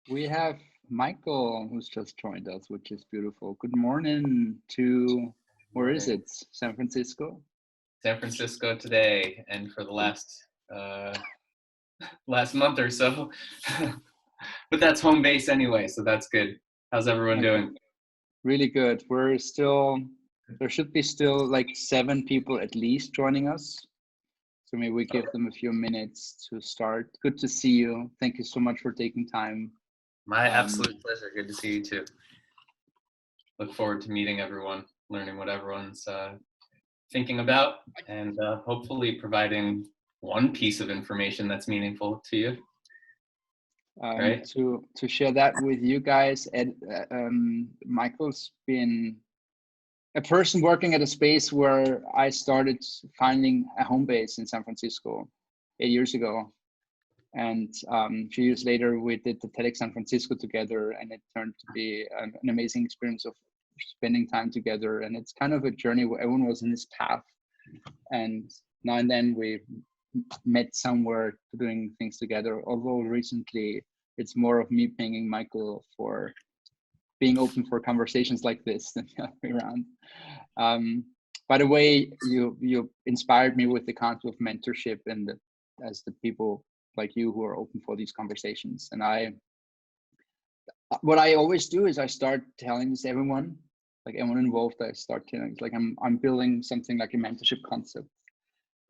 We have Michael who's just joined us, which is beautiful. Good morning to, where is Morning. it? San Francisco? San Francisco today, and for the uh, last month or so. But that's home base anyway, so that's good. How's everyone Okay, doing? really good. There should be still like 7 people at least joining us. So maybe we give them a few minutes to start. Good to see you. Thank you so much for taking time. My Um, absolute pleasure. Good to see you too. Look forward to meeting everyone, learning what everyone's thinking about, and hopefully providing one piece of information that's meaningful to you. Right? to share that with you guys, Michael's been a person working at a space where I started finding a home base in San Francisco 8 years ago. And a few years later, we did the TEDx San Francisco together, and it turned to be an amazing experience of spending time together. And it's kind of a journey where everyone was in his path. And now and then we met somewhere doing things together. Although recently, it's more of me pinging Michael for being open for conversations like this than the other way around. By the way, you inspired me with the concept of mentorship and as the people like you who are open for these conversations. And what I always do is I start telling this to everyone, like everyone involved. I start telling it's like I'm building something like a mentorship concept,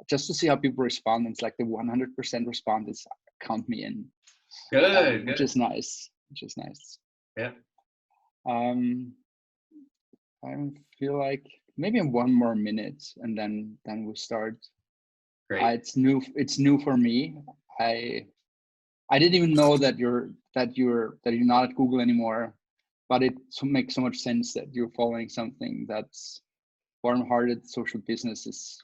just to see how people respond. And it's like the 100% respond is count me in, Good, which good. is nice. Which is nice. Yeah, Um, I feel like maybe one more minute and then we start. great. It's new for me. I I didn't even know that you're not at Google anymore, but makes so much sense that you're following something that's warm-hearted social businesses.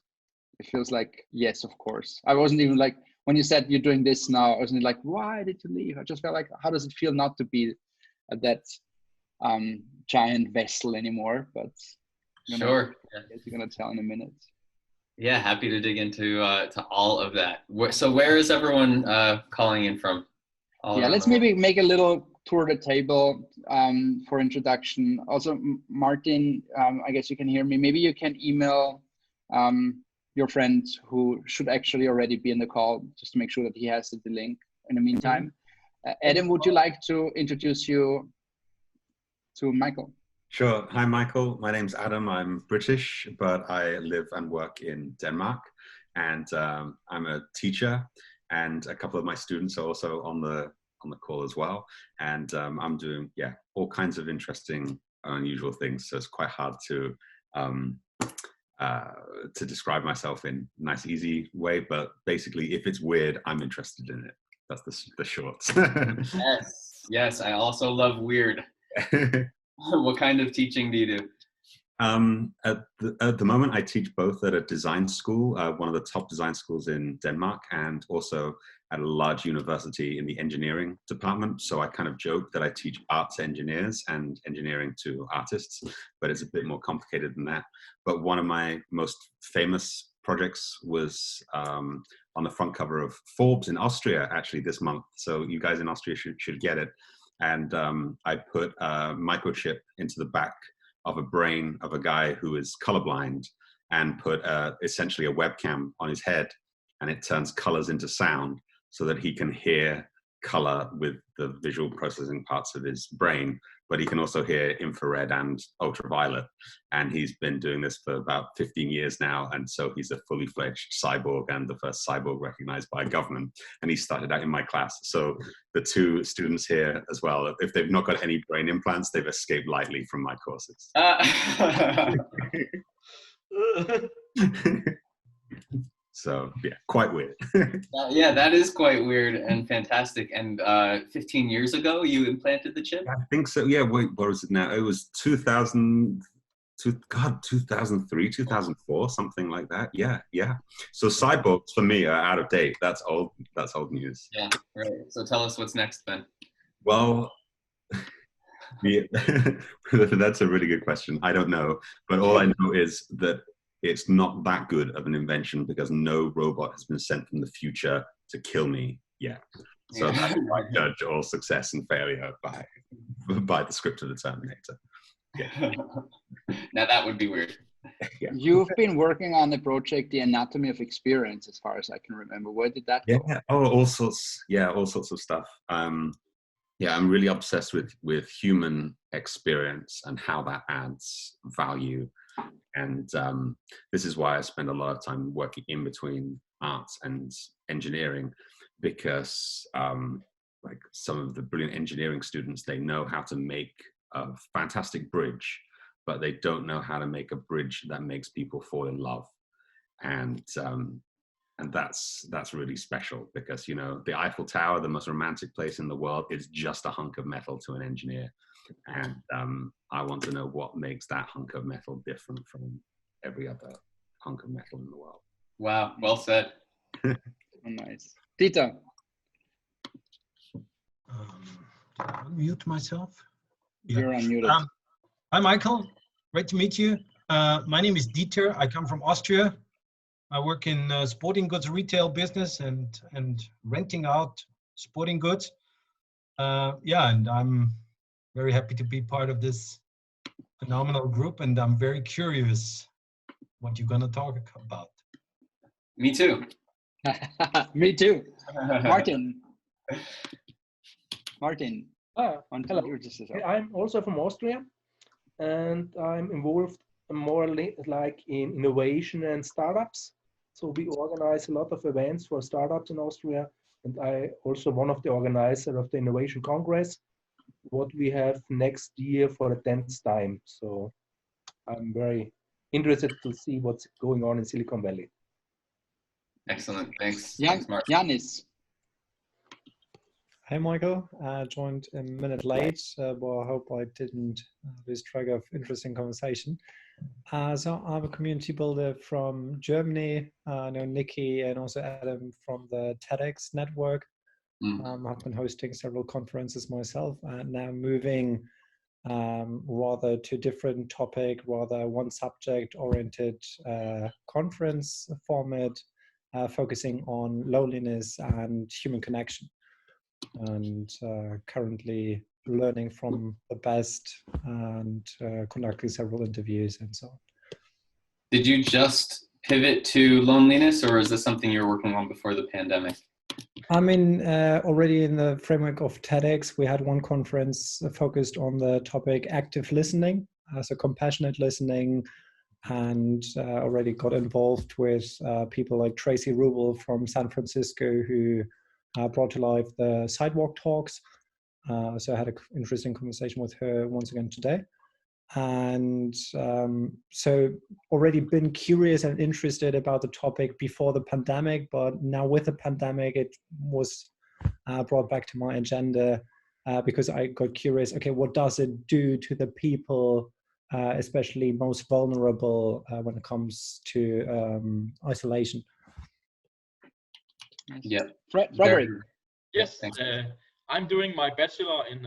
It feels like yes, of course. I wasn't even like when you said you're doing this now. I wasn't like why did you leave? I just felt like how does it feel not to be at that giant vessel anymore? But Sure. I guess you're gonna tell in a minute. Yeah, happy to dig into to all of that. So where is everyone calling in from all Yeah, around let's the world? maybe make a little tour of the table for introduction. Also, Martin, I guess you can hear me. Maybe you can email your friend who should actually already be in the call just to make sure that he has the link in the Mhm. meantime. Adam, would you like to introduce you to Michael? Sure. Hi, Michael. My name's Adam. I'm British, but I live and work in Denmark. And I'm a teacher, and a couple of my students are also on the call as well. And I'm doing all kinds of interesting, unusual things. So it's quite hard um, to describe myself in a nice, easy way. But basically, if it's weird, I'm interested in it. That's the shorts. Yes, yes. I also love weird. What kind of teaching do you do? At the moment, I teach both at a design school, one of the top design schools in Denmark, and also at a large university in the engineering department. So I kind of joke that I teach art to engineers and engineering to artists, but it's a bit more complicated than that. But one of my most famous projects was on the front cover of Forbes in Austria, actually, this month. So you guys in Austria should get it. And I put a microchip into the back of a brain of a guy who is colorblind and put essentially a webcam on his head, and it turns colors into sound so that he can hear color with the visual processing parts of his brain, but he can also hear infrared and ultraviolet. And he's been doing this for about 15 years now. And so he's a fully fledged cyborg and the first cyborg recognized by a government. And he started out in my class. So the two students here as well, if they've not got any brain implants, they've escaped lightly from my courses. So yeah, quite weird. Yeah, that is quite weird and fantastic. And 15 years ago, you implanted the chip? I think so. Yeah, wait, what was it now? It was 2003, 2004, something like that. Yeah, yeah. So cyborgs for me are out of date. That's old. That's old news. Yeah, right. So tell us what's next then. Well, yeah, that's a really good question. I don't know, but all I know is that it's not that good of an invention because no robot has been sent from the future to kill me yet. So Yeah. that's why I judge all success and failure by the script of the Terminator. Yeah. Now that would be weird. Yeah. You've been working on the project, The Anatomy of Experience, as far as I can remember. Where did that go? Yeah. Oh, all sorts. Yeah, all sorts of stuff. Yeah, I'm really obsessed with human experience and how that adds value. And this is why I spend a lot of time working in between arts and engineering, because like some of the brilliant engineering students, they know how to make a fantastic bridge, but they don't know how to make a bridge that makes people fall in love. And that's really special, because, you know, the Eiffel Tower, the most romantic place in the world, is just a hunk of metal to an engineer. And I want to know what makes that hunk of metal different from every other hunk of metal in the world. Wow, well said. Nice. Dieter. Unmute myself. You're unmuted. Hi, Michael. Great to meet you. My name is Dieter. I come from Austria. I work in sporting goods retail business and renting out sporting goods. Yeah, and I'm very happy to be part of this phenomenal group, and I'm very curious what you're going to talk about. Me too. Me too. Martin. Hello. Introduce yourself. I'm also from Austria, and I'm involved more like in innovation and startups. So we organize a lot of events for startups in Austria, and I also one of the organizers of the Innovation Congress, what we have next year for the 10th time. So I'm very interested to see what's going on in Silicon Valley. Excellent. Thanks. Jan, Thanks, Mark. Janis. Hey, Michael. I joined a minute late, but I hope I didn't lose track of interesting conversation. So I'm a community builder from Germany. I know Nikki and also Adam from the TEDx network. I've been hosting several conferences myself, and now moving rather to different topic, rather one subject oriented conference format, focusing on loneliness and human connection. And currently learning from the best and conducting several interviews and so on. Did you just pivot to loneliness, or is this something you're working on before the pandemic? I mean, already in the framework of TEDx, we had one conference focused on the topic active listening, so compassionate listening, and already got involved with people like Tracy Rubel from San Francisco, who brought to life the sidewalk talks. So I had an interesting conversation with her once again today. And so already been curious and interested about the topic before the pandemic, but now with the pandemic, it was brought back to my agenda because I got curious, okay, what does it do to the people, especially most vulnerable when it comes to isolation? Yeah. Frederick. Yes, Thanks. I'm doing my bachelor in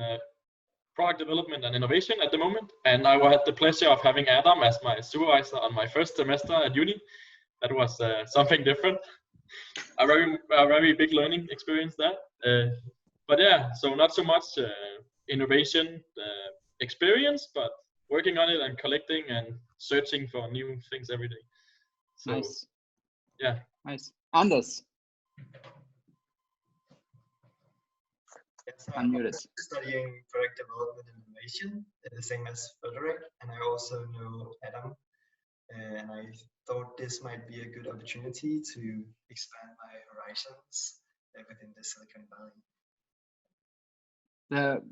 product development and innovation at the moment, and I had the pleasure of having Adam as my supervisor on my first semester at uni. That was something different. A very big learning experience there. But yeah, so not so much innovation experience, but working on it and collecting and searching for new things every day. So, Nice. Yeah. Nice. Anders. Yes, Unmuted. I'm studying product development and innovation, the same as Frederick, and I also know Adam. And I thought this might be a good opportunity to expand my horizons within the Silicon Valley.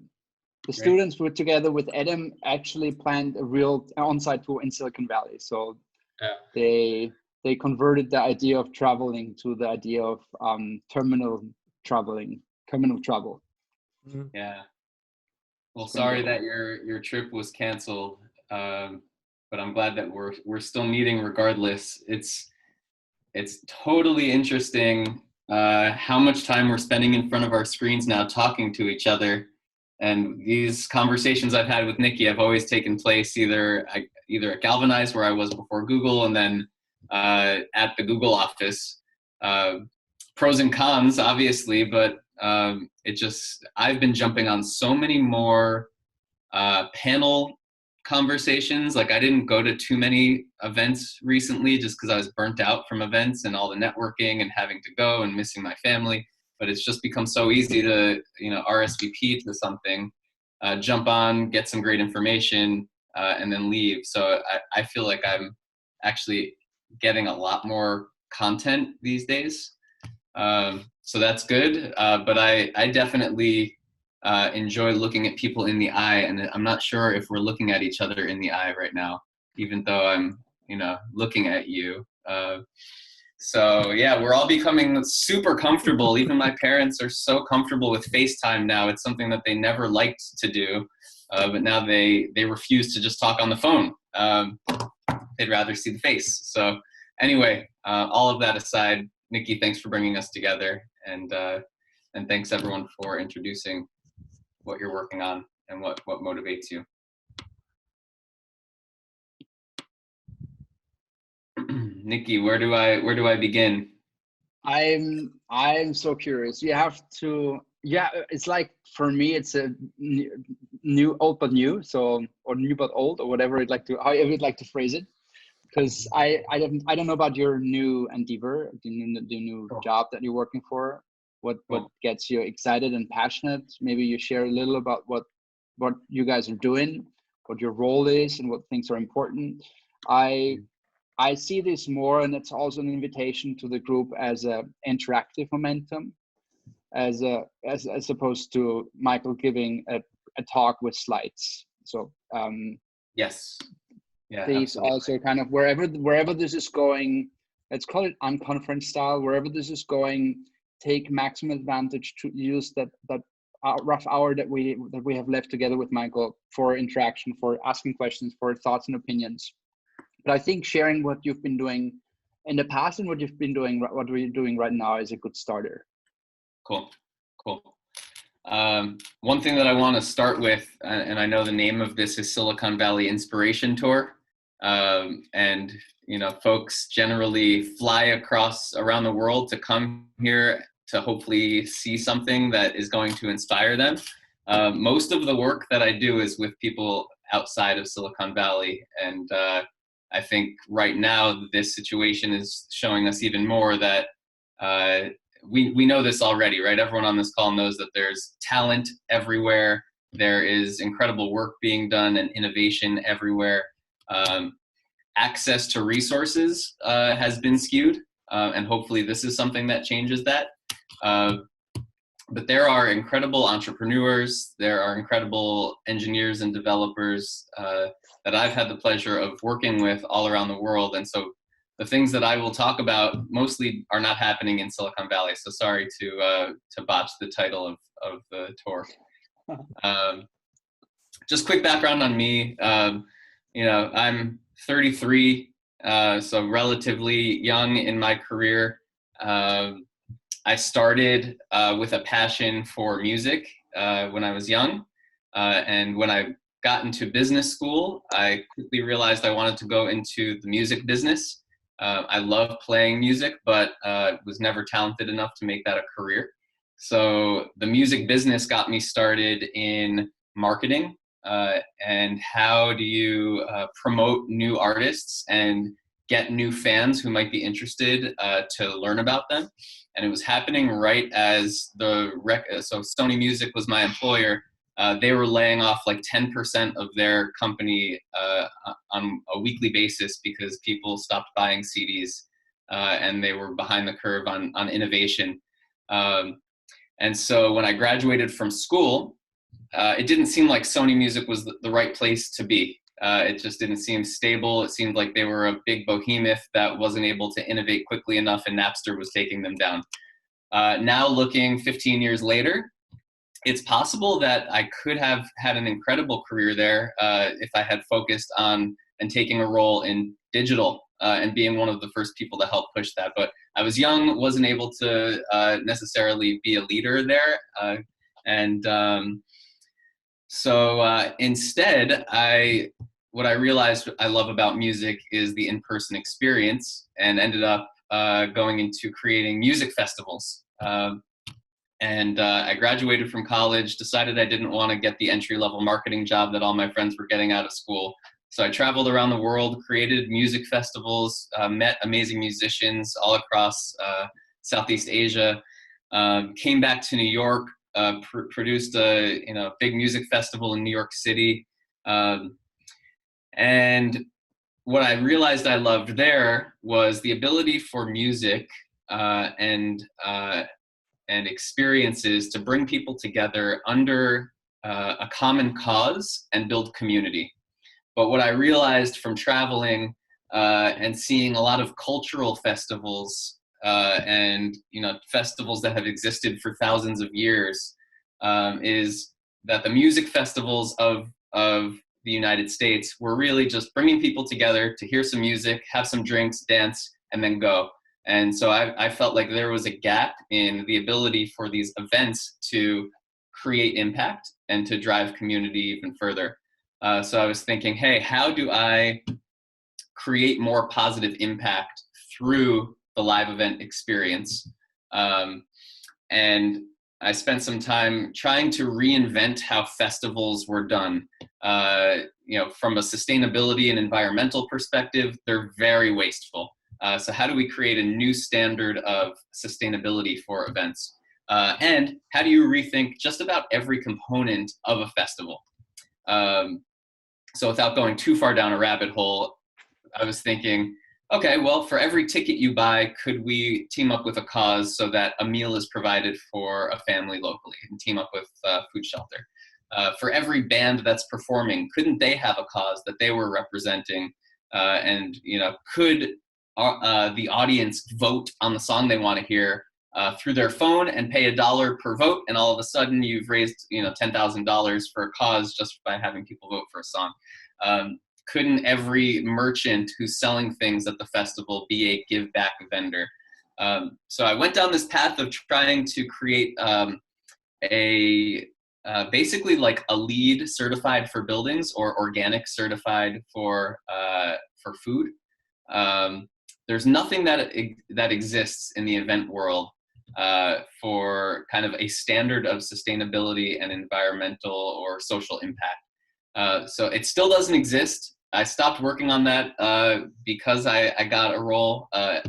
The students were together with Adam actually planned a real on-site tour in Silicon Valley. So they converted the idea of traveling to the idea of terminal travel. Yeah. Well, sorry that your trip was canceled, but I'm glad that we're still meeting regardless. It's totally interesting how much time we're spending in front of our screens now talking to each other. And these conversations I've had with Nikki have always taken place either at Galvanize, where I was before Google, and then at the Google office. Pros and cons, obviously, but I've been jumping on so many more panel conversations. Like I didn't go to too many events recently just because I was burnt out from events and all the networking and having to go and missing my family. But it's just become so easy to, RSVP to something, jump on, get some great information, and then leave. So I feel like I'm actually getting a lot more content these days. So that's good. But I definitely enjoy looking at people in the eye, and I'm not sure if we're looking at each other in the eye right now, even though I'm, looking at you. So yeah, we're all becoming super comfortable. Even my parents are so comfortable with FaceTime now. It's something that they never liked to do, but now they refuse to just talk on the phone. They'd rather see the face. So anyway, all of that aside, Nikki, thanks for bringing us together, and thanks everyone for introducing what you're working on and what motivates you. Nikki, where do I begin? I'm so curious. You have to, it's like, for me, it's a new, old but new, so, or new but old, or whatever however you'd like to phrase it. Because I don't know about your new endeavor, the new job that you're working for. What gets you excited and passionate? Maybe you share a little about what you guys are doing, what your role is, and what things are important. I see this more, and it's also an invitation to the group as a interactive momentum, as opposed to Michael giving a talk with slides. So yes, yeah. These Absolutely. also kind of wherever this is going, let's call it unconference style. Wherever this is going, take maximum advantage to use that rough hour that we have left together with Michael for interaction, for asking questions, for thoughts and opinions. But I think sharing what you've been doing in the past and what you've been doing, what we're doing right now, is a good starter. Cool. One thing that I want to start with, and I know the name of this is Silicon Valley Inspiration Tour, and folks generally fly around the world to come here to hopefully see something that is going to inspire them. Most of the work that I do is with people outside of Silicon Valley, and I think right now this situation is showing us even more that we know this already, right? Everyone on this call knows that there's talent everywhere. There is incredible work being done and innovation everywhere. Access to resources has been skewed, and hopefully this is something that changes that. But there are incredible entrepreneurs, there are incredible engineers and developers that I've had the pleasure of working with all around the world. And so the things that I will talk about mostly are not happening in Silicon Valley. So sorry to botch the title of the tour. Just quick background on me. I'm 33, so relatively young in my career. I started with a passion for music when I was young, and when I got into business school, I quickly realized I wanted to go into the music business. I love playing music, but was never talented enough to make that a career. So the music business got me started in marketing, and how do you promote new artists and get new fans who might be interested to learn about them. And it was happening right as so Sony Music was my employer. They were laying off like 10% of their company on a weekly basis because people stopped buying CDs, and they were behind the curve on innovation. And so when I graduated from school, it didn't seem like Sony Music was the right place to be. It just didn't seem stable. It seemed like they were a big behemoth that wasn't able to innovate quickly enough, and Napster was taking them down. Now looking 15 years later, it's possible that I could have had an incredible career there if I had focused on and taking a role in digital and being one of the first people to help push that. But I was young, wasn't able to necessarily be a leader there. So instead, what I realized I love about music is the in-person experience, and ended up going into creating music festivals. And I graduated from college, decided I didn't want to get the entry-level marketing job that all my friends were getting out of school. So I traveled around the world, created music festivals, met amazing musicians all across Southeast Asia, came back to New York, produced a big music festival in New York City. And what I realized I loved there was the ability for music and experiences to bring people together under a common cause and build community. But what I realized from traveling and seeing a lot of cultural festivals and festivals that have existed for thousands of years is that the music festivals of the United States were really just bringing people together to hear some music, have some drinks, dance, and then go. And so I felt like there was a gap in the ability for these events to create impact and to drive community even further. So I was thinking, hey, how do I create more positive impact through the live event experience? And I spent some time trying to reinvent how festivals were done. From a sustainability and environmental perspective, they're very wasteful. So how do we create a new standard of sustainability for events? And how do you rethink just about every component of a festival? So without going too far down a rabbit hole, I was thinking, okay, well, for every ticket you buy, could we team up with a cause so that a meal is provided for a family locally, and team up with food shelter? For every band that's performing, couldn't they have a cause that they were representing? And could the audience vote on the song they want to hear through their phone and pay $1 per vote, and all of a sudden you've raised $10,000 for a cause just by having people vote for a song? Couldn't every merchant who's selling things at the festival be a give back vendor? So I went down this path of trying to create basically like a LEED certified for buildings, or organic certified for food. There's nothing that exists in the event world for kind of a standard of sustainability and environmental or social impact. So it still doesn't exist. I stopped working on that because I got a role at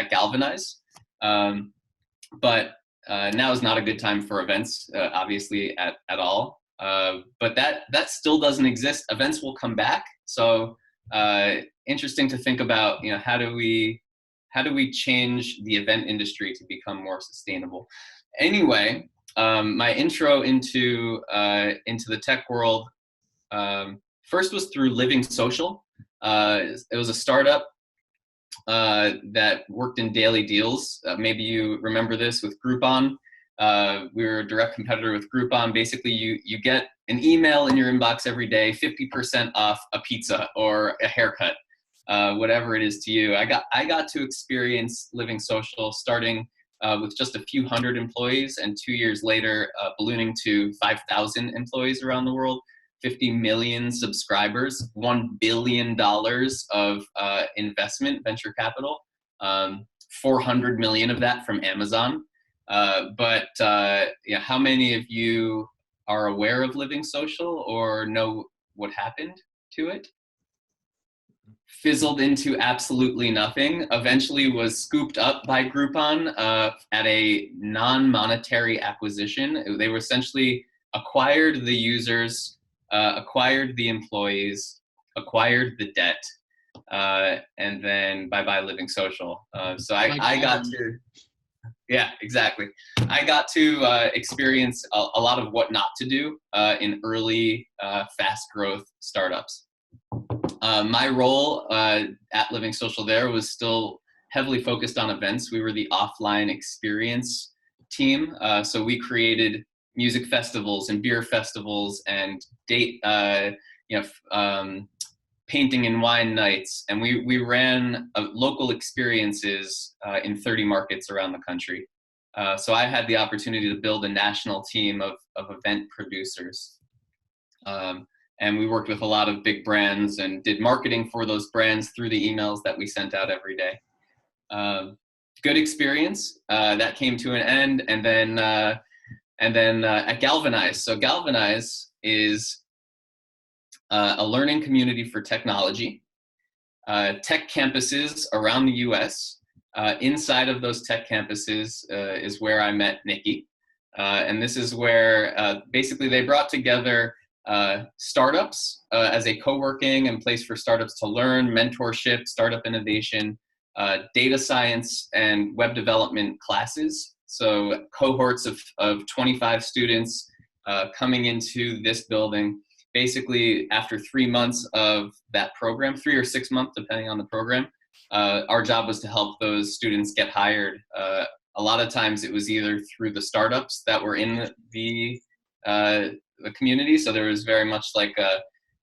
Galvanize. But now is not a good time for events, obviously, at all. But that still doesn't exist. Events will come back. So interesting to think about, how do we change the event industry to become more sustainable? Anyway, my intro into the tech world first was through Living Social. It was a startup that worked in daily deals. Maybe you remember this with Groupon. We were a direct competitor with Groupon. Basically, you get an email in your inbox every day, 50% off a pizza or a haircut, whatever it is to you. I got to experience Living Social starting with just a few hundred employees, and 2 years later, ballooning to 5,000 employees around the world, 50 million subscribers, $1 billion of investment, venture capital, 400 million of that from Amazon. But how many of you are aware of Living Social or know what happened to it? Fizzled into absolutely nothing. Eventually was scooped up by Groupon at a non-monetary acquisition. They were essentially acquired the users, acquired the employees, acquired the debt, and then bye-bye Living Social. So I got to, yeah, exactly. I got to experience a lot of what not to do in early fast growth startups. My role at Living Social there was still heavily focused on events. We were the offline experience team. So we created music festivals and beer festivals and painting and wine nights. And we ran local experiences in 30 markets around the country. So I had the opportunity to build a national team of event producers. And we worked with a lot of big brands and did marketing for those brands through the emails that we sent out every day. good experience. That came to an end, and then at Galvanize. So Galvanize is a learning community for technology, tech campuses around the U.S. Inside of those tech campuses is where I met Nikki. And this is where basically they brought together startups as a co-working and place for startups to learn, mentorship, startup innovation, data science, and web development classes. So cohorts of 25 students coming into this building. Basically, after 3 months of that program, 3 or 6 months, depending on the program, our job was to help those students get hired. A lot of times it was either through the startups that were in the community. So there was very much like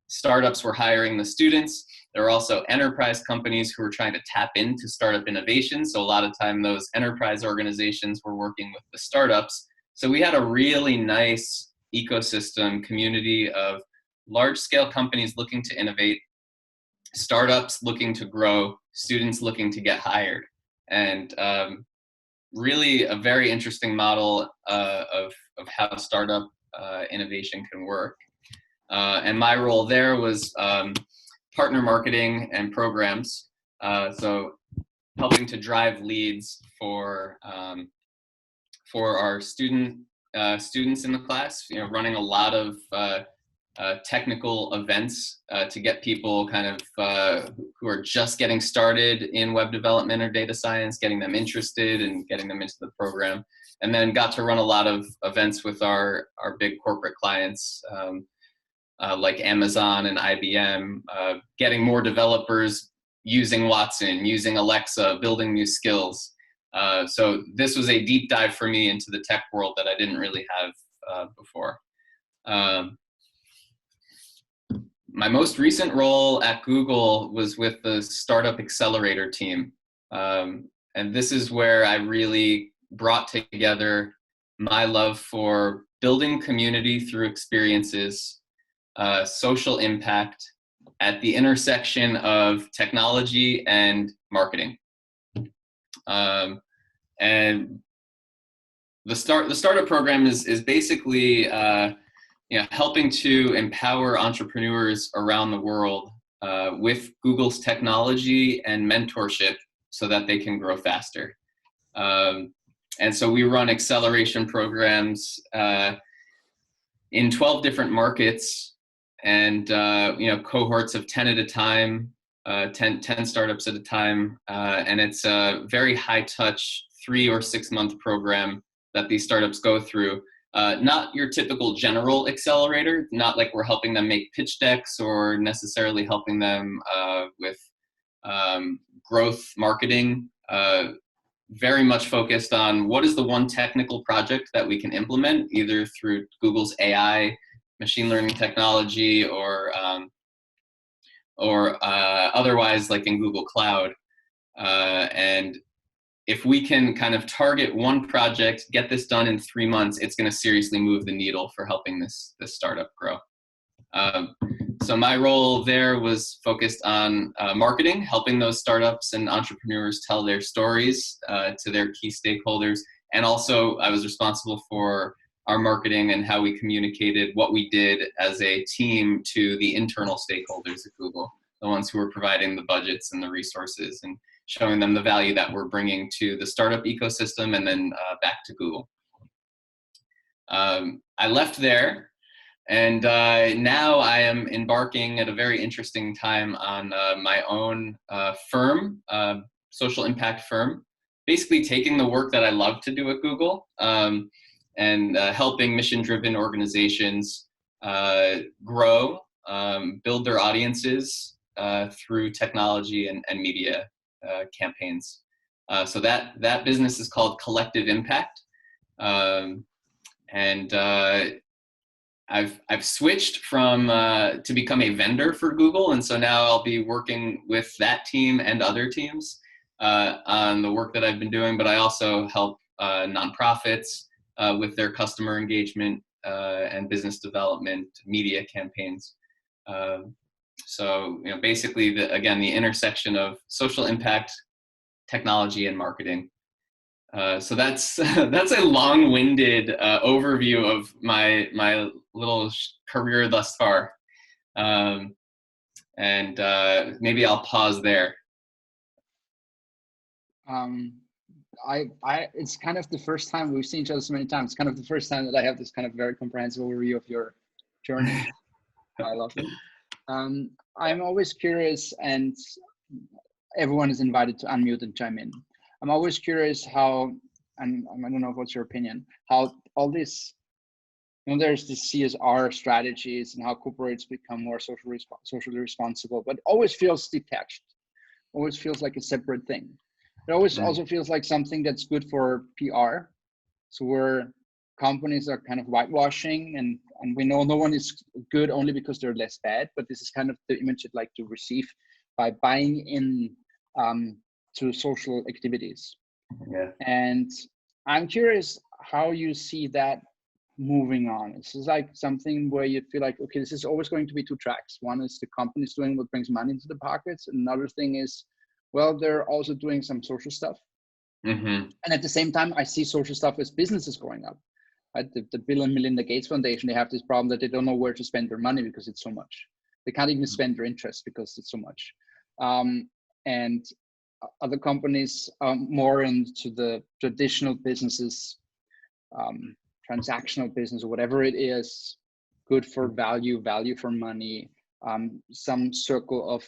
startups were hiring the students. There were also enterprise companies who were trying to tap into startup innovation. So a lot of time those enterprise organizations were working with the startups. So we had a really nice ecosystem community of large-scale companies looking to innovate, startups looking to grow, students looking to get hired. And really a very interesting model of how startup innovation can work. And my role there was partner marketing and programs. So helping to drive leads for our students in the class, running a lot of technical events to get people kind of who are just getting started in web development or data science, getting them interested and getting them into the program. And then got to run a lot of events with our big corporate clients like Amazon and IBM, getting more developers using Watson, using Alexa, building new skills. So this was a deep dive for me into the tech world that I didn't really have before. My most recent role at Google was with the Startup Accelerator team. And this is where I really brought together my love for building community through experiences, social impact at the intersection of technology and marketing. And the startup program is basically helping to empower entrepreneurs around the world with Google's technology and mentorship so that they can grow faster. And so we run acceleration programs in 12 different markets and cohorts of 10 at a time, 10 startups at a time. And it's a very high touch 3 or 6 month program that these startups go through. Not your typical general accelerator, not like we're helping them make pitch decks or necessarily helping them with growth marketing. Very much focused on what is the one technical project that we can implement, either through Google's AI, machine learning technology, or otherwise like in Google Cloud. And if we can kind of target one project, get this done in 3 months, it's going to seriously move the needle for helping this startup grow. So my role there was focused on marketing, helping those startups and entrepreneurs tell their stories to their key stakeholders. And also I was responsible for our marketing and how we communicated what we did as a team to the internal stakeholders at Google, the ones who were providing the budgets and the resources and showing them the value that we're bringing to the startup ecosystem and then back to Google. I left there, and now I am embarking at a very interesting time on my own firm, social impact firm, basically taking the work that I love to do at Google and helping mission-driven organizations grow, build their audiences through technology and media campaigns. So that business is called Collective Impact. And I've switched from to become a vendor for Google, and so now I'll be working with that team and other teams on the work that I've been doing. But I also help nonprofits with their customer engagement and business development, media campaigns. So basically, again, the intersection of social impact, technology, and marketing So that's that's a long-winded overview of my little career thus far, and maybe I'll pause there. It's kind of the first time we've seen each other so many times. It's kind of the first time that I have this kind of very comprehensive overview of your journey. I love it. I'm always curious, and everyone is invited to unmute and chime in. I'm always curious how, and I don't know what's your opinion, how all this, there's this CSR strategies and how corporates become more socially responsible, but always feels detached, always feels like a separate thing. It always also feels like something that's good for PR. So where companies are kind of whitewashing, and we know no one is good only because they're less bad, but this is kind of the image I'd like to receive by buying in to social activities. Yeah. And I'm curious how you see that moving on. This is like something where you feel like, okay, this is always going to be two tracks. One is the companies doing what brings money into the pockets. Another thing is, well, they're also doing some social stuff. And at the same time, I see social stuff as businesses growing up. Right? The Bill and Melinda Gates Foundation, they have this problem that they don't know where to spend their money because it's so much. They can't even spend their interest because it's so much. And other companies more into the traditional businesses, transactional business or whatever it is, good for value for money, some circle of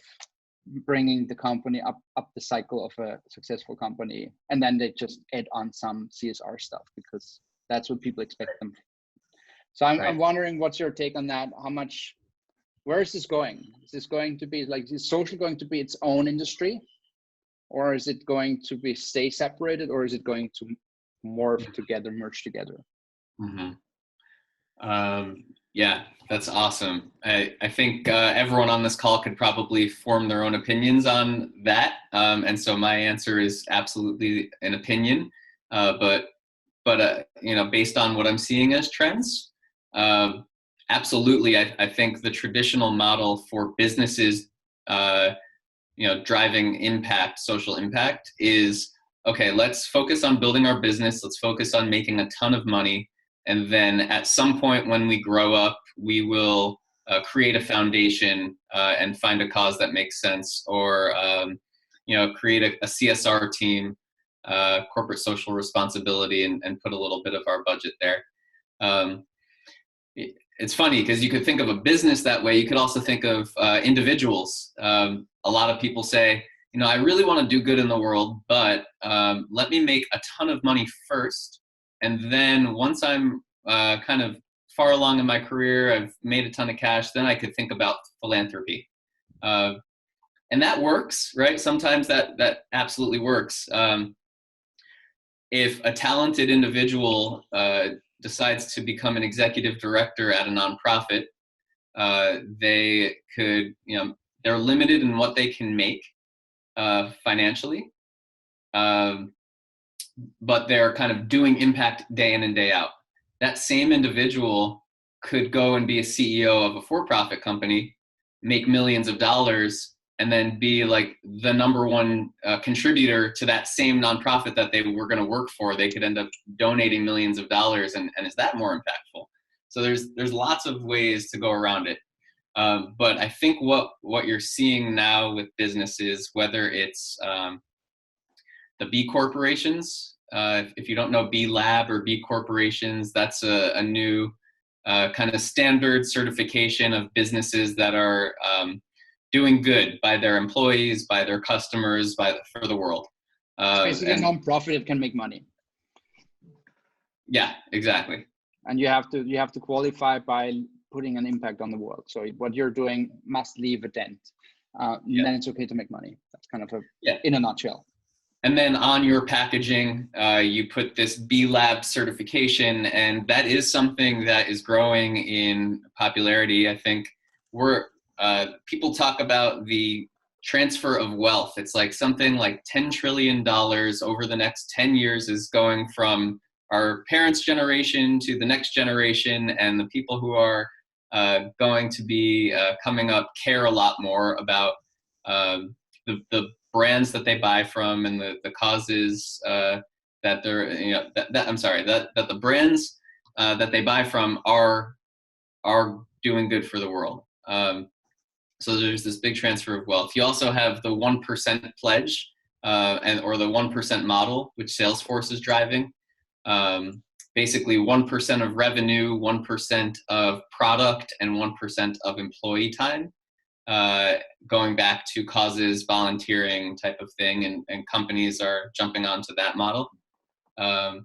bringing the company up the cycle of a successful company, and then they just add on some CSR stuff because that's what people expect them. So I'm wondering, what's your take on that? Where is this going? Is this going to be like, is social going to be its own industry, or is it going to be stay separated, or is it going to morph together, merge together? Yeah, that's awesome. I think everyone on this call could probably form their own opinions on that. And so my answer is absolutely an opinion. But based on what I'm seeing as trends, absolutely, I think the traditional model for businesses, driving impact, social impact is, okay, let's focus on building our business. Let's focus on making a ton of money. And then at some point when we grow up, we will create a foundation and find a cause that makes sense, or create a CSR team, corporate social responsibility, and put a little bit of our budget there. It's funny because you could think of a business that way. You could also think of individuals. A lot of people say, I really want to do good in the world, but let me make a ton of money first. And then once I'm kind of far along in my career, I've made a ton of cash, then I could think about philanthropy. And that works, right? Sometimes that absolutely works. If a talented individual decides to become an executive director at a nonprofit, they could, they're limited in what they can make financially. But they're kind of doing impact day in and day out. That same individual could go and be a CEO of a for-profit company, make millions of dollars, and then be like the number one contributor to that same nonprofit that they were going to work for. They could end up donating millions of dollars, and is that more impactful? So there's lots of ways to go around it. But I think what you're seeing now with businesses, whether it's the B corporations, if you don't know B Lab or B corporations, that's a new kind of standard certification of businesses that are doing good by their employees, by their customers, for the world. It's basically a non-profit that can make money. Yeah, exactly. And you have to qualify by putting an impact on the world. So what you're doing must leave a dent. Then it's okay to make money. That's kind of in a nutshell. And then on your packaging, you put this B Lab certification, and that is something that is growing in popularity. I think people talk about the transfer of wealth. It's like something like $10 trillion over the next 10 years is going from our parents' generation to the next generation, and the people who are going to be coming up care a lot more about the brands that they buy from and the causes that they're, you know, that I'm sorry, that the brands that they buy from are doing good for the world. So there's this big transfer of wealth. You also have the 1% pledge or the 1% model, which Salesforce is driving. Basically 1% of revenue, 1% of product, and 1% of employee time, going back to causes, volunteering type of thing, and companies are jumping onto that model. So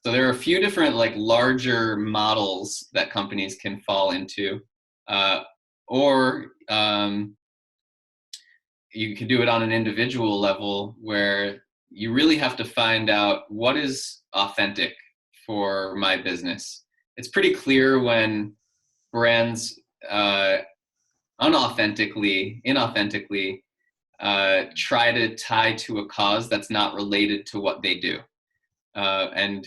there are a few different like larger models that companies can fall into, or you could do it on an individual level where you really have to find out what is authentic for my business. It's pretty clear when brands inauthentically try to tie to a cause that's not related to what they do. And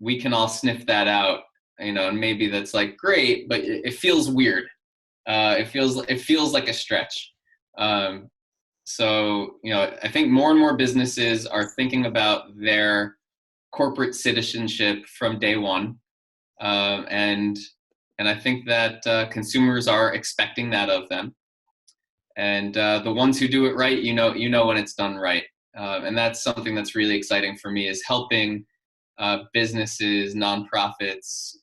we can all sniff that out, you know, and maybe that's like great, but it feels weird. It feels like a stretch. So, you know, I think more and more businesses are thinking about their corporate citizenship from day one. And I think that consumers are expecting that of them. And the ones who do it right, you know when it's done right. And that's something that's really exciting for me, is helping businesses, nonprofits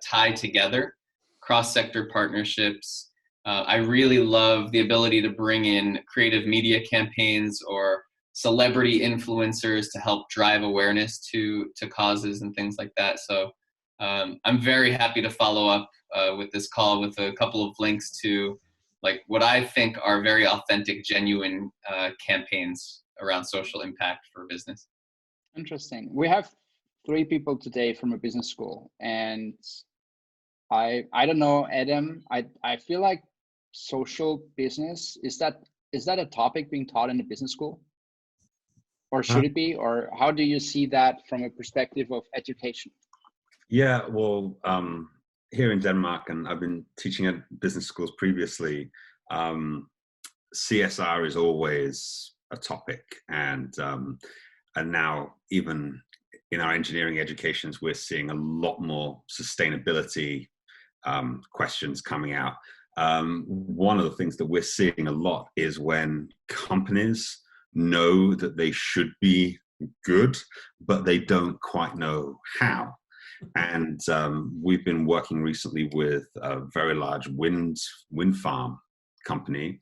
tie together, cross-sector partnerships. I really love the ability to bring in creative media campaigns or celebrity influencers to help drive awareness to causes and things like that. So I'm very happy to follow up with this call with a couple of links to like what I think are very authentic, genuine campaigns around social impact for business. Interesting. We have 3 people today from a business school, and I don't know, Adam, I feel like social business, is that a topic being taught in a business school, or should it be, or how do you see that from a perspective of education? Yeah, well, here in Denmark, and I've been teaching at business schools previously, CSR is always a topic, and now even in our engineering educations, we're seeing a lot more sustainability questions coming out. One of the things that we're seeing a lot is when companies know that they should be good, but they don't quite know how. And we've been working recently with a very large wind farm company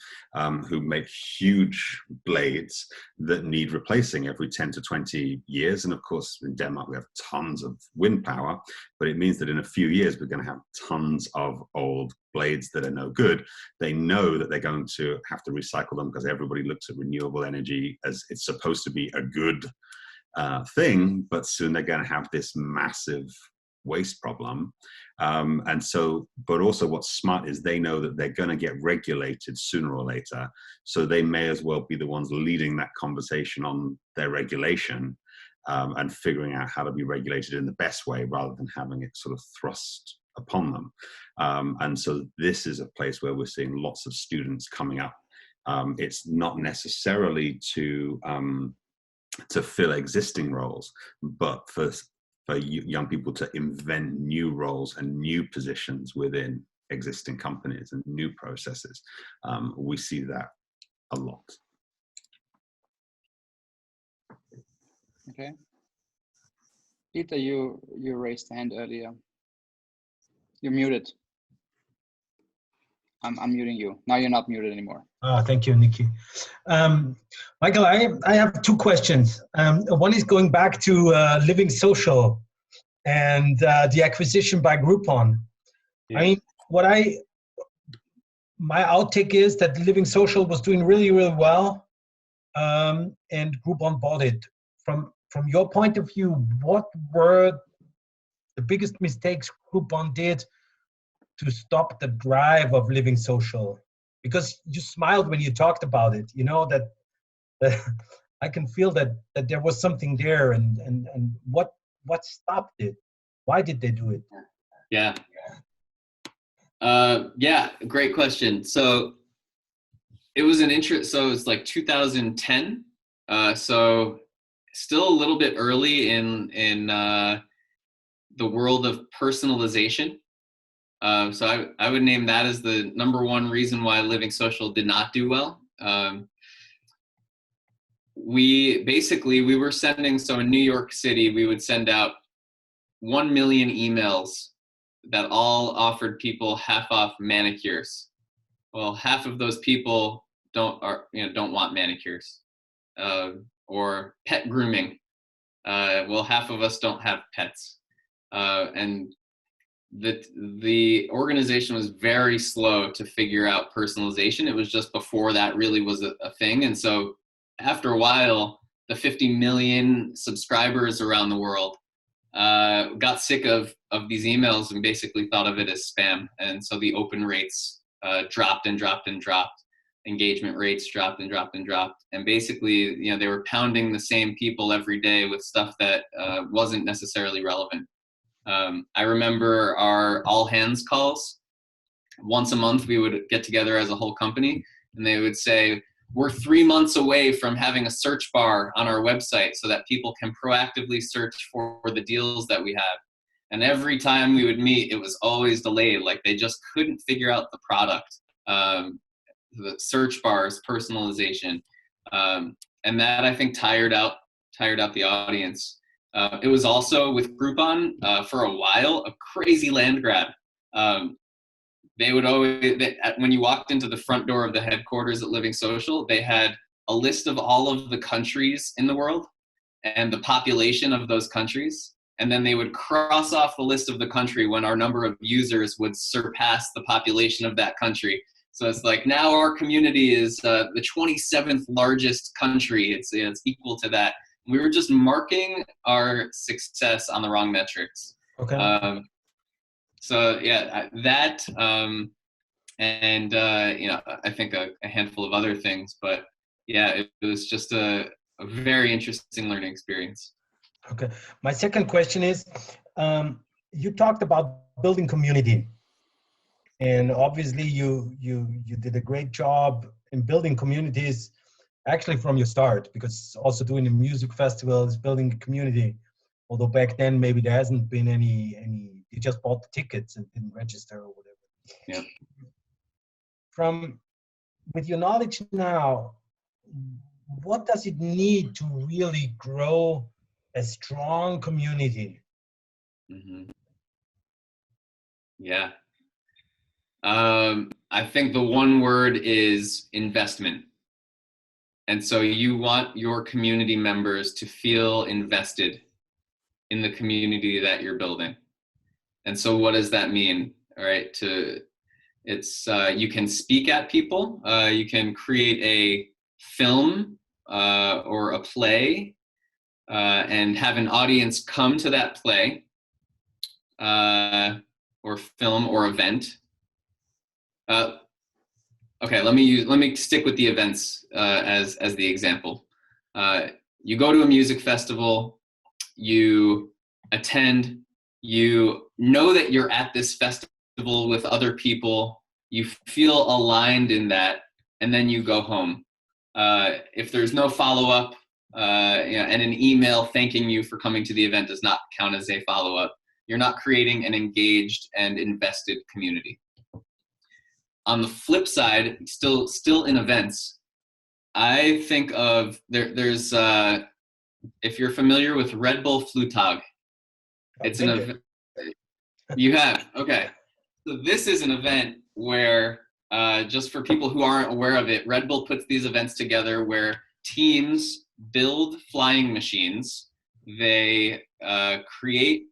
who make huge blades that need replacing every 10 to 20 years. And of course, in Denmark, we have tons of wind power, but it means that in a few years, we're going to have tons of old blades that are no good. They know that they're going to have to recycle them because everybody looks at renewable energy as it's supposed to be a good thing, but soon they're going to have this massive waste problem. And so, but also what's smart is they know that they're going to get regulated sooner or later. So they may as well be the ones leading that conversation on their regulation and figuring out how to be regulated in the best way rather than having it sort of thrust upon them. And so this is a place where we're seeing lots of students coming up. It's not necessarily to fill existing roles, but for young people to invent new roles and new positions within existing companies and new processes. We see that a lot. Okay. Peter, you raised a hand earlier. You're muted. I'm muting you. Now you're not muted anymore. Oh, thank you, Nikki. Michael, I have 2 questions. One is going back to Living Social and the acquisition by Groupon. Yeah. I mean, my outtake is that Living Social was doing really, really well, and Groupon bought it. From your point of view, what were the biggest mistakes Groupon did to stop the drive of Living Social? Because you smiled when you talked about it, you know, that I can feel that there was something there, and what stopped it? Why did they do it? Yeah. Yeah, great question. So it was so it's like 2010. So still a little bit early in the world of personalization. So I would name that as the number one reason why Living Social did not do well. We were sending, so in New York City, we would send out 1 million emails that all offered people half off manicures. Well, half of those people don't want manicures, or pet grooming. Well, half of us don't have pets, and the organization was very slow to figure out personalization. It was just before that really was a thing, and so after a while, the 50 million subscribers around the world got sick of these emails and basically thought of it as spam, and so the open rates dropped and dropped and dropped. Engagement rates dropped and dropped and dropped, and basically, they were pounding the same people every day with stuff that wasn't necessarily relevant. I remember our all hands calls. Once a month, we would get together as a whole company, and they would say, we're 3 months away from having a search bar on our website so that people can proactively search for the deals that we have. And every time we would meet, it was always delayed. Like they just couldn't figure out the product, the search bars, personalization. And that, I think, tired out the audience. It was also with Groupon for a while a crazy land grab. They would always, when you walked into the front door of the headquarters at Living Social, they had a list of all of the countries in the world and the population of those countries. And then they would cross off the list of the country when our number of users would surpass the population of that country. So it's like, now our community is the 27th largest country. It's equal to that. We were just marking our success on the wrong metrics. Okay. So yeah, that, and I think a handful of other things, but yeah, it was just a very interesting learning experience. Okay. My second question is, you talked about building community, and obviously you did a great job in building communities actually from your start, because also doing the music festivals, building a community, although back then maybe there hasn't been any you just bought the tickets and didn't register or whatever. Yeah. With your knowledge now, what does it need to really grow a strong community? Mm-hmm. Yeah. I think the one word is investment. And so you want your community members to feel invested in the community that you're building. And so what does that mean? All right, you can speak at people, you can create a film or a play and have an audience come to that play or film or event. Okay, let me stick with the events as the example. You go to a music festival, you attend, you know that you're at this festival with other people, you feel aligned in that, and then you go home. If there's no follow-up, and an email thanking you for coming to the event does not count as a follow-up, you're not creating an engaged and invested community. On the flip side, still in events, I think of there's if you're familiar with Red Bull Flugtag, it's an event. You have, okay. So this is an event where, just for people who aren't aware of it, Red Bull puts these events together where teams build flying machines. They create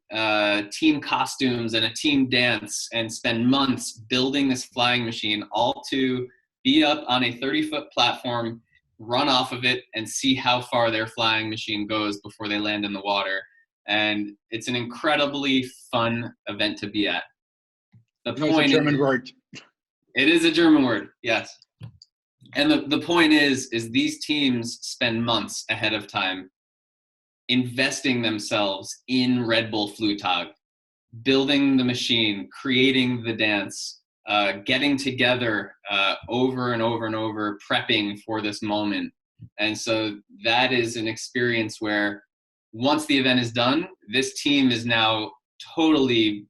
team costumes and a team dance and spend months building this flying machine, all to be up on a 30-foot platform, run off of it, and see how far their flying machine goes before they land in the water. And it's an incredibly fun event to be at. It's a German word. It is a German word, yes. And the point is these teams spend months ahead of time investing themselves in Red Bull Flugtag, building the machine, creating the dance, getting together over and over and over, prepping for this moment. And so that is an experience where once the event is done, this team is now totally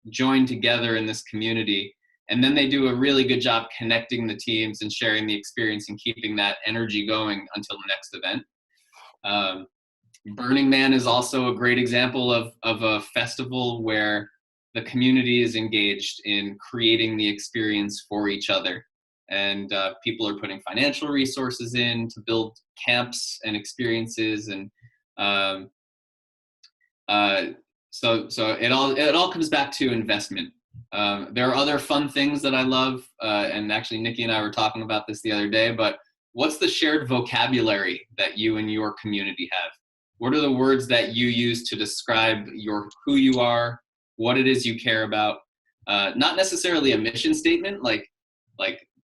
joined together in this community. And then they do a really good job connecting the teams and sharing the experience and keeping that energy going until the next event. Burning Man is also a great example of a festival where the community is engaged in creating the experience for each other. And people are putting financial resources in to build camps and experiences. And so it all comes back to investment. There are other fun things that I love, and actually Nikki and I were talking about this the other day, but what's the shared vocabulary that you and your community have? What are the words that you use to describe who you are, what it is you care about? Not necessarily a mission statement, like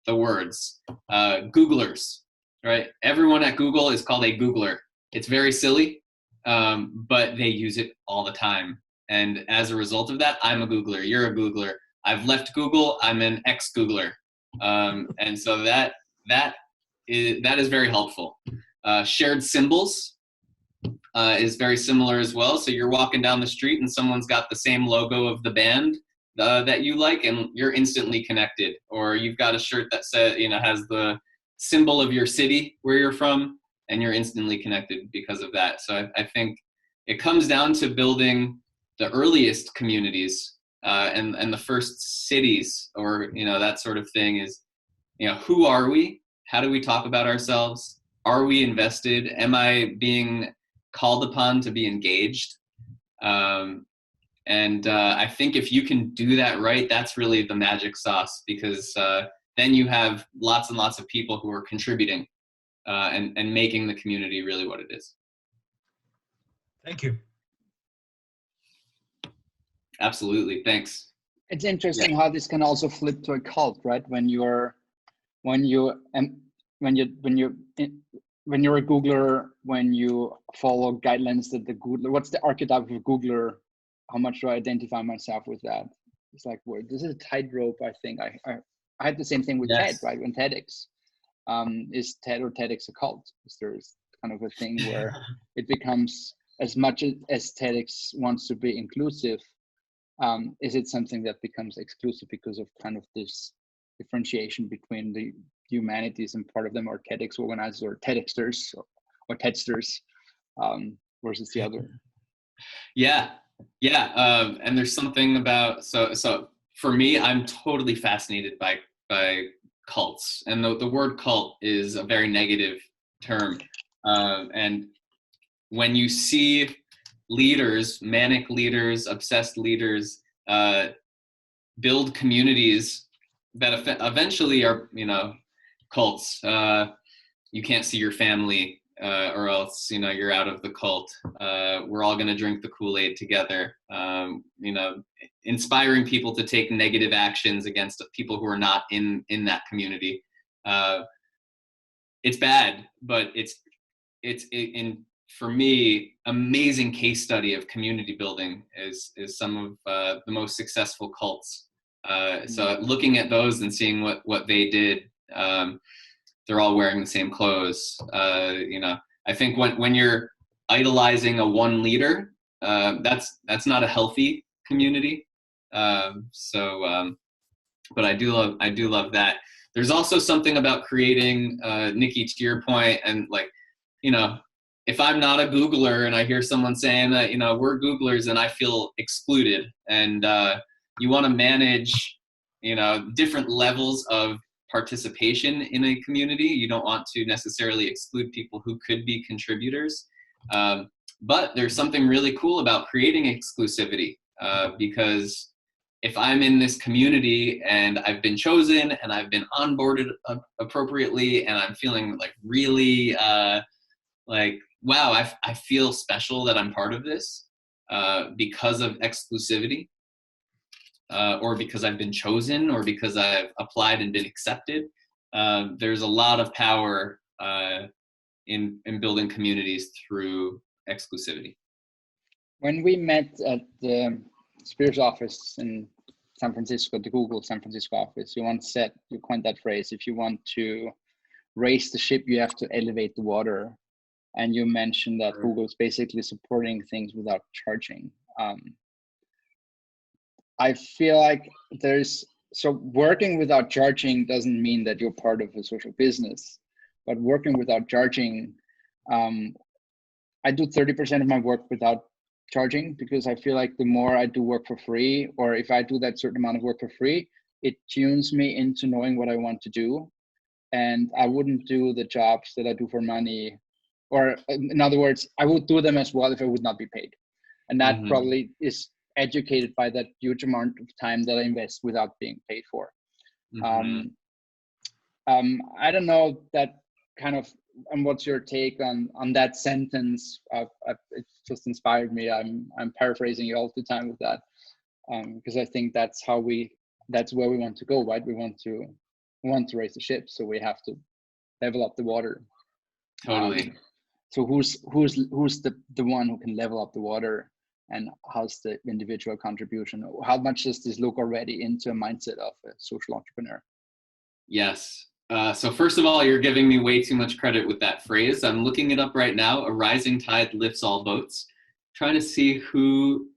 the words. Googlers, right? Everyone at Google is called a Googler. It's very silly, but they use it all the time. And as a result of that, I'm a Googler, you're a Googler. I've left Google, I'm an ex-Googler. And so that is very helpful. Shared symbols is very similar as well. So you're walking down the street and someone's got the same logo of the band that you like, and you're instantly connected. Or you've got a shirt that says, has the symbol of your city where you're from, and you're instantly connected because of that. So I think it comes down to building the earliest communities and the first cities, or that sort of thing is, who are we? How do we talk about ourselves? Are we invested? Am I being called upon to be engaged? And I think if you can do that right, that's really the magic sauce, because then you have lots and lots of people who are contributing and making the community really what it is. Thank you. Absolutely, thanks. It's interesting how this can also flip to a cult, right? When you're a Googler, when you follow guidelines that the Googler, what's the archetype of a Googler? How much do I identify myself with that? It's like, well, this is a tightrope. I think I had the same thing with Yes. TED, right? When TEDx, is TED or TEDx a cult? Is there's kind of a thing where it becomes, as much as TEDx wants to be inclusive, is it something that becomes exclusive because of kind of this differentiation between the humanities and part of them are TEDx organizers or TEDxers or TEDsters versus the other? Yeah. And there's something about, so for me, I'm totally fascinated by cults, and the word cult is a very negative term. And when you see leaders, manic leaders, obsessed leaders, build communities that eventually are, cults. You can't see your family, or else, you're out of the cult. We're all going to drink the Kool-Aid together. Inspiring people to take negative actions against people who are not in that community. It's bad, but it's for me, amazing case study of community building is some of the most successful cults. So looking at those and seeing what they did, they're all wearing the same clothes. I think when you're idolizing a one leader, that's not a healthy community. But I do love that. There's also something about creating, Nikki, to your point, and if I'm not a Googler and I hear someone saying that, we're Googlers, and I feel excluded, and you want to manage, different levels of participation in a community. You don't want to necessarily exclude people who could be contributors. But there's something really cool about creating exclusivity, because if I'm in this community and I've been chosen and I've been onboarded appropriately, and I'm feeling really wow, I feel special that I'm part of this because of exclusivity, or because I've been chosen, or because I've applied and been accepted. There's a lot of power in building communities through exclusivity. When we met at the Spears office in San Francisco, the Google San Francisco office, you once said, you coined that phrase, if you want to raise the ship, you have to elevate the water. And you mentioned that Google's basically supporting things without charging. I feel like so working without charging doesn't mean that you're part of a social business, but working without charging, I do 30% of my work without charging, because I feel like the more I do work for free, or if I do that certain amount of work for free, it tunes me into knowing what I want to do. And I wouldn't do the jobs that I do for money, or in other words, I would do them as well if I would not be paid. And that probably is educated by that huge amount of time that I invest without being paid for. I don't know that kind of, and what's your take on that sentence? It just inspired me. I'm paraphrasing you all the time with that, because I think that's where we want to go, right? We want to raise the ship, so we have to level up the water. Totally. So who's the one who can level up the water, and how's the individual contribution? How much does this look already into a mindset of a social entrepreneur? Yes. So first of all, you're giving me way too much credit with that phrase. I'm looking it up right now. A rising tide lifts all boats. Trying to see who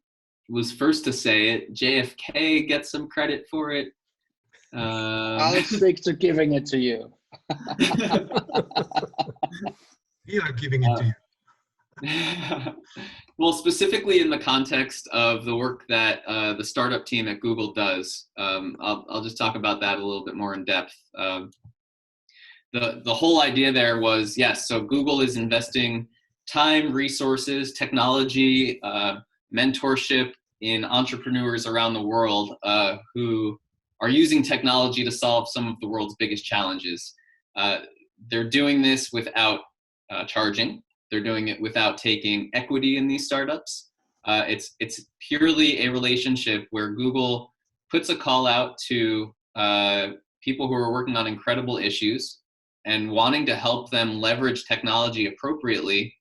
was first to say it. JFK gets some credit for it. I'll stick to giving it to you. We are giving it to you. Well, specifically in the context of the work that the startup team at Google does, I'll just talk about that a little bit more in depth. The whole idea there was, yes, so Google is investing time, resources, technology, mentorship in entrepreneurs around the world who are using technology to solve some of the world's biggest challenges. They're doing this without charging. They're doing it without taking equity in these startups. It's purely a relationship where Google puts a call out to people who are working on incredible issues and wanting to help them leverage technology appropriately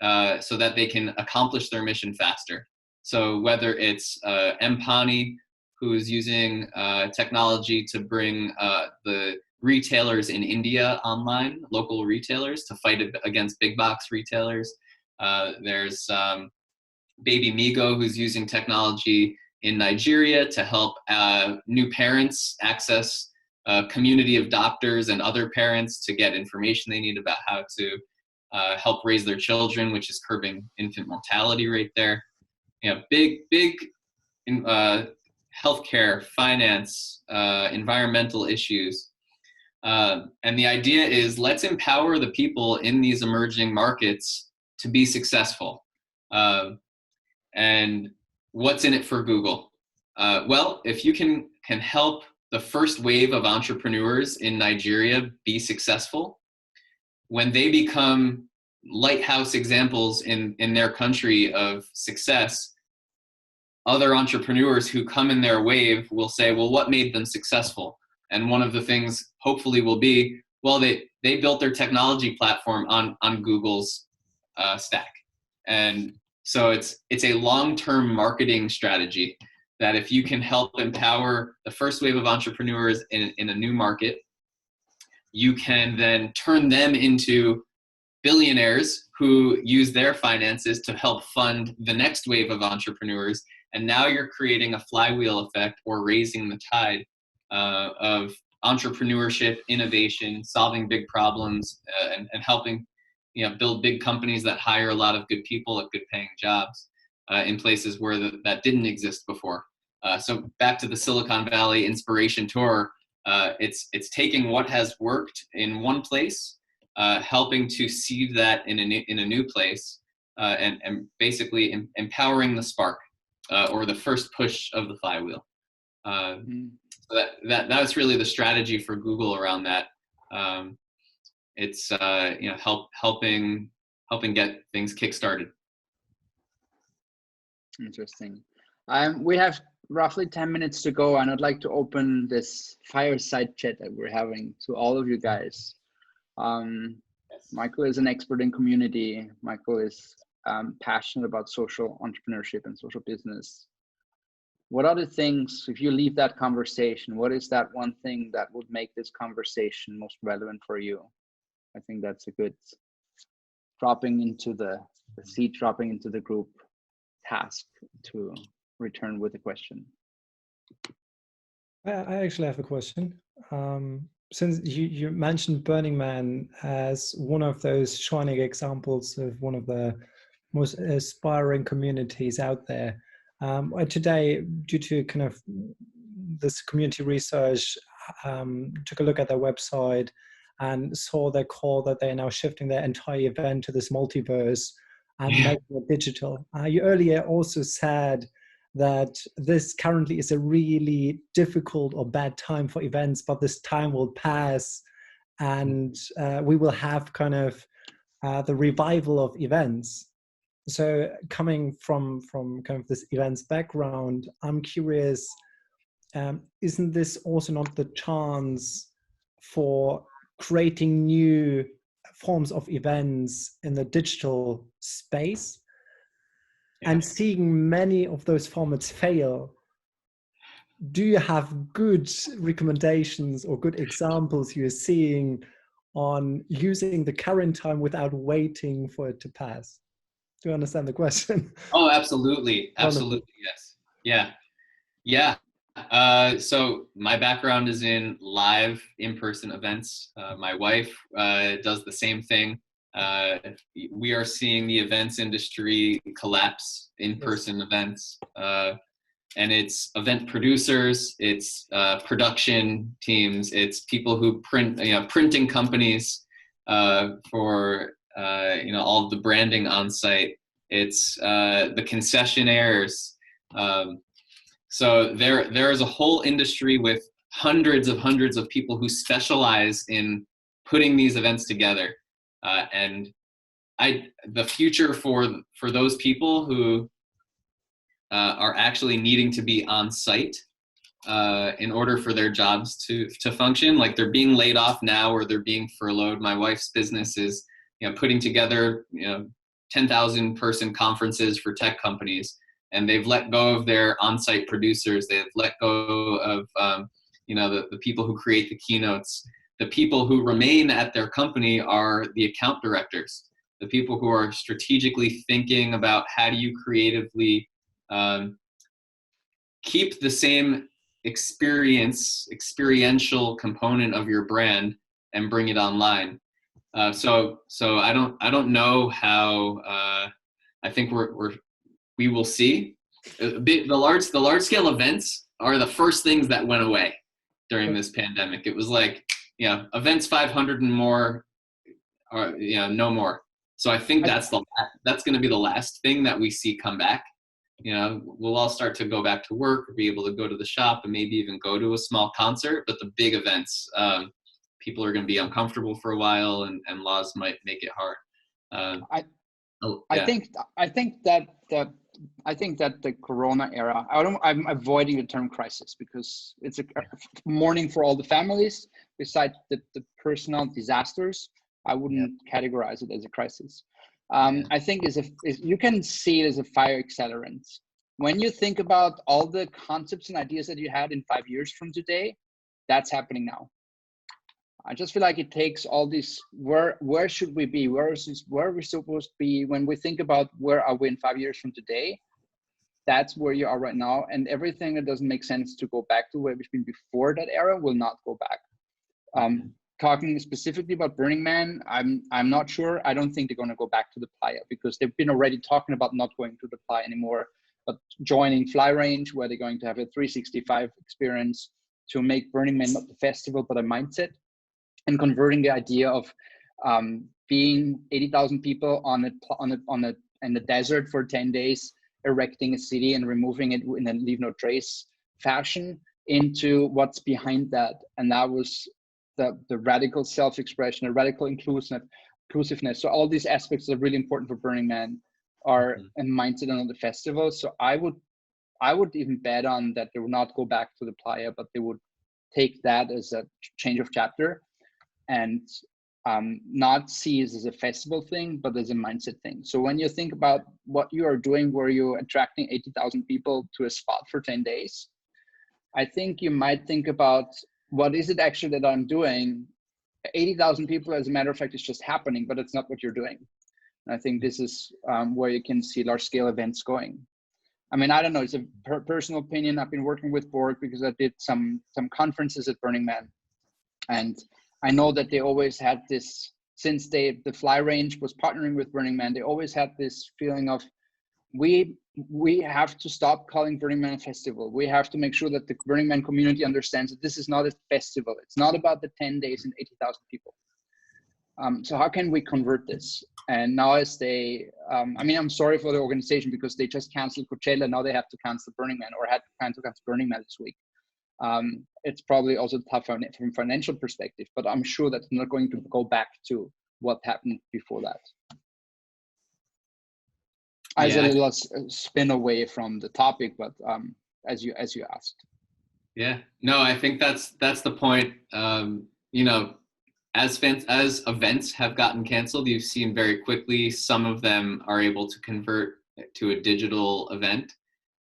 so that they can accomplish their mission faster. So whether it's Pani, who is using technology to bring the retailers in India online, local retailers, to fight against big box retailers. There's Baby Migo, who's using technology in Nigeria to help new parents access a community of doctors and other parents to get information they need about how to help raise their children, which is curbing infant mortality rate there. You know, big healthcare, finance, environmental issues. And the idea is, let's empower the people in these emerging markets to be successful. And what's in it for Google? Well, if you can help the first wave of entrepreneurs in Nigeria be successful, when they become lighthouse examples in their country of success, other entrepreneurs who come in their wave will say, well, what made them successful? And one of the things hopefully will be, well, they built their technology platform on Google's stack. And so it's a long-term marketing strategy that if you can help empower the first wave of entrepreneurs in a new market, you can then turn them into billionaires who use their finances to help fund the next wave of entrepreneurs. And now you're creating a flywheel effect, or raising the tide of entrepreneurship, innovation, solving big problems, and helping build big companies that hire a lot of good people at good paying jobs in places where that didn't exist before. So back to the Silicon Valley Inspiration Tour, it's taking what has worked in one place, helping to seed that in a new place, and basically empowering the spark, or the first push of the flywheel. So that's really the strategy for Google around that. It's helping get things kickstarted. Interesting. We have roughly 10 minutes to go, and I'd like to open this fireside chat that we're having to all of you guys. Michael is an expert in community. Michael is passionate about social entrepreneurship and social business. What are the things, if you leave that conversation, what is that one thing that would make this conversation most relevant for you? I think that's a good dropping into the seed, dropping into the group task to return with a question. I actually have a question. Since you mentioned Burning Man as one of those shining examples of one of the most aspiring communities out there, today, due to kind of this community research, took a look at their website and saw their call that they are now shifting their entire event to this multiverse and making it digital. You earlier also said that this currently is a really difficult or bad time for events, but this time will pass and we will have kind of the revival of events. So coming from kind of this events background, I'm curious, isn't this also not the chance for creating new forms of events in the digital space? And seeing many of those formats fail, do you have good recommendations or good examples you're seeing on using the current time without waiting for it to pass? Do you understand the question? Oh, absolutely. Absolutely. Yes. Yeah. Yeah. So my background is in live in-person events. My wife does the same thing. We are seeing the events industry collapse, in-person events, and it's event producers, it's production teams, it's people who print, printing companies for all of the branding on site. It's the concessionaires. So there is a whole industry with hundreds of people who specialize in putting these events together. And the future for those people who are actually needing to be on site in order for their jobs to function, like they're being laid off now or they're being furloughed. My wife's business is putting together 10,000 person conferences for tech companies, and they've let go of their on-site producers. They've let go of the people who create the keynotes. The people who remain at their company are the account directors, the people who are strategically thinking about how do you creatively keep the same experiential component of your brand and bring it online. So I don't know how. I think we will see. The large scale events are the first things that went away during this pandemic. It was like, events 500 and more, or no more. So I think that's going to be the last thing that we see come back. We'll all start to go back to work, be able to go to the shop, and maybe even go to a small concert. But the big events, people are going to be uncomfortable for a while, and laws might make it hard. I think that the Corona era, I'm avoiding the term crisis because it's a mourning for all the families. Besides the personal disasters, I wouldn't categorize it as a crisis. I think you can see it as a fire accelerant. When you think about all the concepts and ideas that you had in 5 years from today, that's happening now. I just feel like it takes all these, where should we be? Where are we supposed to be when we think about where are we in 5 years from today? That's where you are right now. And everything that doesn't make sense to go back to where we've been before that era will not go back. Talking specifically about Burning Man, I'm not sure. I don't think they're going to go back to the playa because they've been already talking about not going to the playa anymore, but joining Fly Range, where they're going to have a 365 experience to make Burning Man not the festival, but a mindset, and converting the idea of being 80,000 people in the desert for 10 days, erecting a city and removing it in a leave no trace fashion into what's behind that. And that was the radical self-expression, the radical inclusiveness. So all these aspects that are really important for Burning Man are a mindset on the festival. So I would even bet on that they will not go back to the playa, but they would take that as a change of chapter and not see it as a festival thing, but as a mindset thing. So when you think about what you are doing, where you're attracting 80,000 people to a spot for 10 days, I think you might think about what is it actually that I'm doing 80,000 people, as a matter of fact, is just happening, but it's not what you're doing. And I think this is where you can see large scale events going. I mean, I don't know, it's a personal opinion. I've been working with Borg because I did some conferences at Burning Man. And I know that they always had this, since the Fly Range was partnering with Burning Man, they always had this feeling of, we have to stop calling Burning Man a festival. We have to make sure that the Burning Man community understands that this is not a festival. It's not about the 10 days and 80,000 people. So how can we convert this? And now as they, I mean, I'm sorry for the organization because they just canceled Coachella. Now they have to cancel Burning Man, or had to cancel Burning Man this week. It's probably also tough from a financial perspective, but I'm sure that's not going to go back to what happened before that. As a little spin away from the topic, but as you asked. Yeah, no, I think that's the point. You know, as events have gotten canceled, you've seen very quickly some of them are able to convert to a digital event.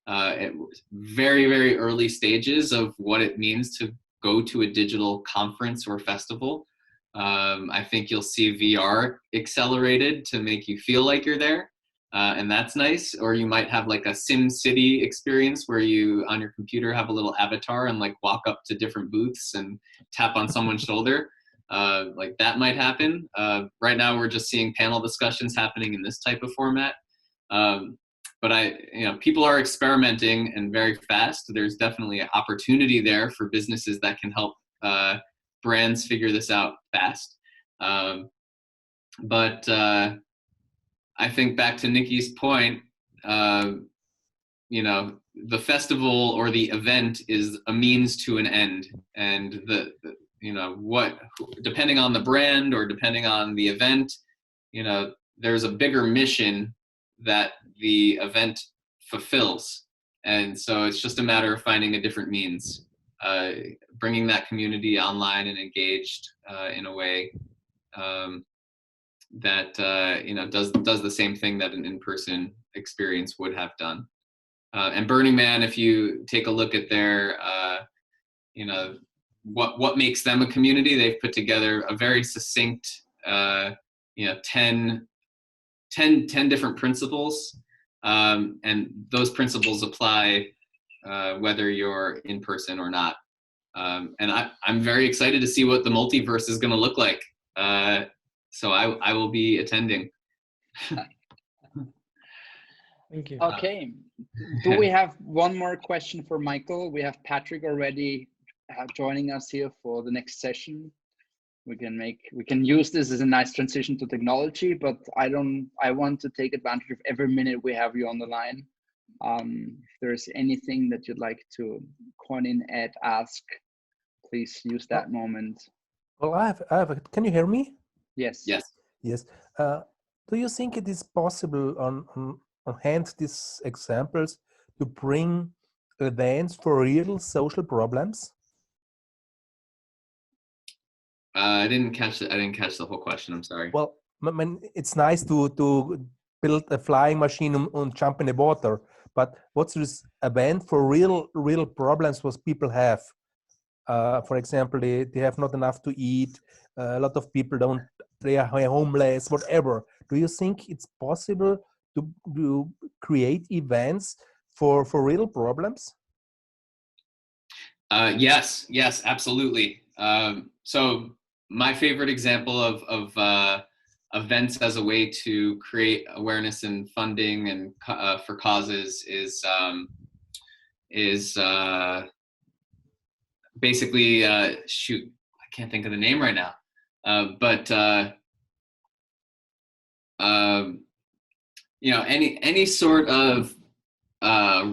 At very, very early stages of what it means to go to a digital conference or festival. I think you'll see VR accelerated to make you feel like you're there. And that's nice. Or you might have like a Sim City experience where you on your computer have a little avatar and like walk up to different booths and tap on someone's shoulder. Like that might happen. Right now we're just seeing panel discussions happening in this type of format. But people are experimenting and very fast. There's definitely an opportunity there for businesses that can help brands figure this out fast. But I think back to Nikki's point, the festival or the event is a means to an end, and depending on the brand or depending on the event, there's a bigger mission that the event fulfills. And so it's just a matter of finding a different means, bringing that community online and engaged in a way that does the same thing that an in-person experience would have done. And Burning Man, if you take a look at their, what makes them a community, they've put together a very succinct, 10 different principles, and those principles apply whether you're in person or not. And I'm very excited to see what the multiverse is going to look like. So I will be attending. Thank you. Okay. Do we have one more question for Michael? We have Patrick already joining us here for the next session. We can use this as a nice transition to technology, but I want to take advantage of every minute we have you on the line. If there's anything that you'd like to coin in, add, ask, please use that moment. Well, I have can you hear me? Yes. Yes. Yes. Do you think it is possible on hand these examples to bring events for real social problems? I didn't catch the whole question. I'm sorry. Well, it's nice to build a flying machine and jump in the water, but what's this event for real problems what people have? For example, they have not enough to eat. A lot of people they are homeless, whatever. Do you think it's possible to create events for real problems? Yes, absolutely. So my favorite example of events as a way to create awareness and funding and for causes is basically shoot, I can't think of the name right now, but any sort of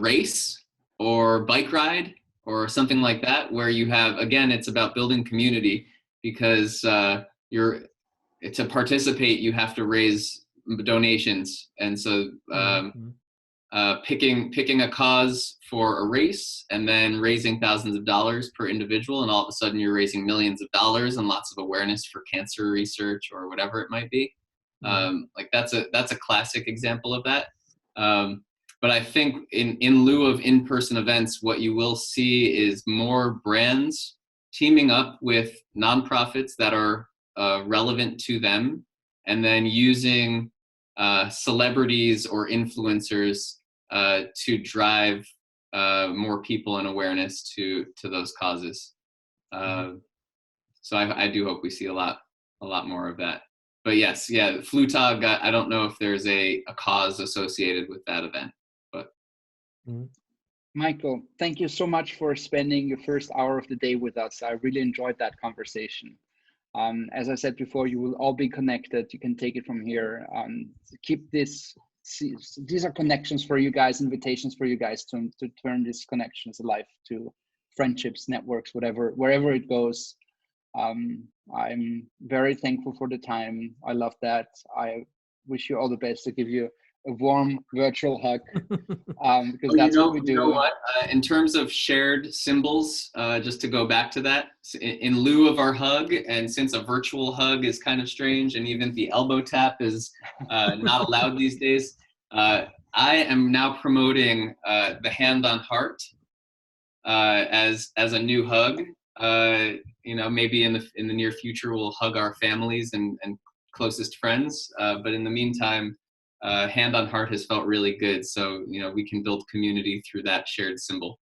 race or bike ride or something like that, where you have, again, it's about building community, because to participate, you have to raise donations. And so picking a cause for a race and then raising thousands of dollars per individual, and all of a sudden you're raising millions of dollars and lots of awareness for cancer research or whatever it might be. Like that's a classic example of that. But I think in lieu of in-person events, what you will see is more brands teaming up with nonprofits that are relevant to them, and then using celebrities or influencers to drive more people and awareness to those causes. So I do hope we see a lot more of that. But yes, yeah, Flutag, I don't know if there's a cause associated with that event, but. Michael, thank you so much for spending your first hour of the day with us. I really enjoyed that conversation. As I said before, you will all be connected. You can take it from here. Keep this. These are connections for you guys, invitations for you guys to turn these connections alive to friendships, networks, wherever it goes. I'm very thankful for the time. I love that. I wish you all the best. To give you a warm virtual hug, because that's what we do. You know what? In terms of shared symbols, just to go back to that, in lieu of our hug, and since a virtual hug is kind of strange, and even the elbow tap is not allowed these days, I am now promoting the hand on heart as a new hug. Maybe in the near future we'll hug our families and closest friends, but in the meantime, hand on heart has felt really good. So we can build community through that shared symbol.